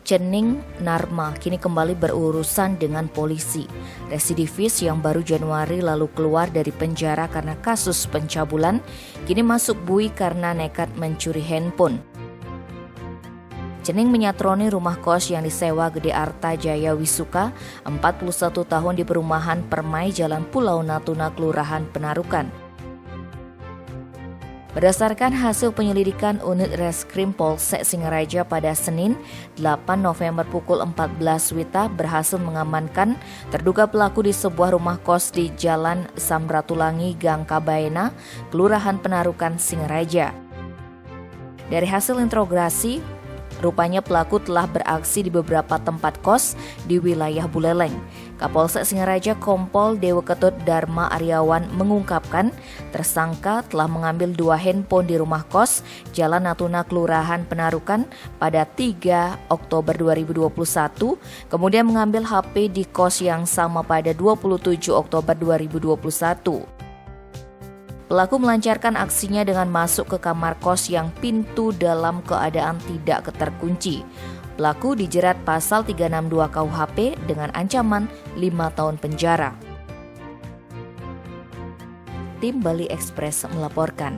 Cening Narma kini kembali berurusan dengan polisi. Residivis yang baru Januari lalu keluar dari penjara karena kasus pencabulan, kini masuk bui karena nekat mencuri handphone. Cening menyatroni rumah kos yang disewa Gede Arta Jaya Wisuka, 41 tahun di perumahan Permai Jalan Pulau Natuna, Kelurahan Penarukan. Berdasarkan hasil penyelidikan unit Reskrim Polsek Singaraja pada Senin 8 November pukul 14 WITA berhasil mengamankan terduga pelaku di sebuah rumah kos di Jalan Samratulangi, Gang Kabaena, Kelurahan Penarukan, Singaraja. Dari hasil interogasi, rupanya pelaku telah beraksi di beberapa tempat kos di wilayah Buleleng. Kapolsek Singaraja Kompol Dewa Ketut Dharma Aryawan mengungkapkan tersangka telah mengambil 2 handphone di rumah kos Jalan Natuna, Kelurahan Penarukan pada 3 Oktober 2021, kemudian mengambil HP di kos yang sama pada 27 Oktober 2021. Pelaku melancarkan aksinya dengan masuk ke kamar kos yang pintu dalam keadaan tidak terkunci. Pelaku dijerat pasal 362 KUHP dengan ancaman 5 tahun penjara. Tim Bali Express melaporkan.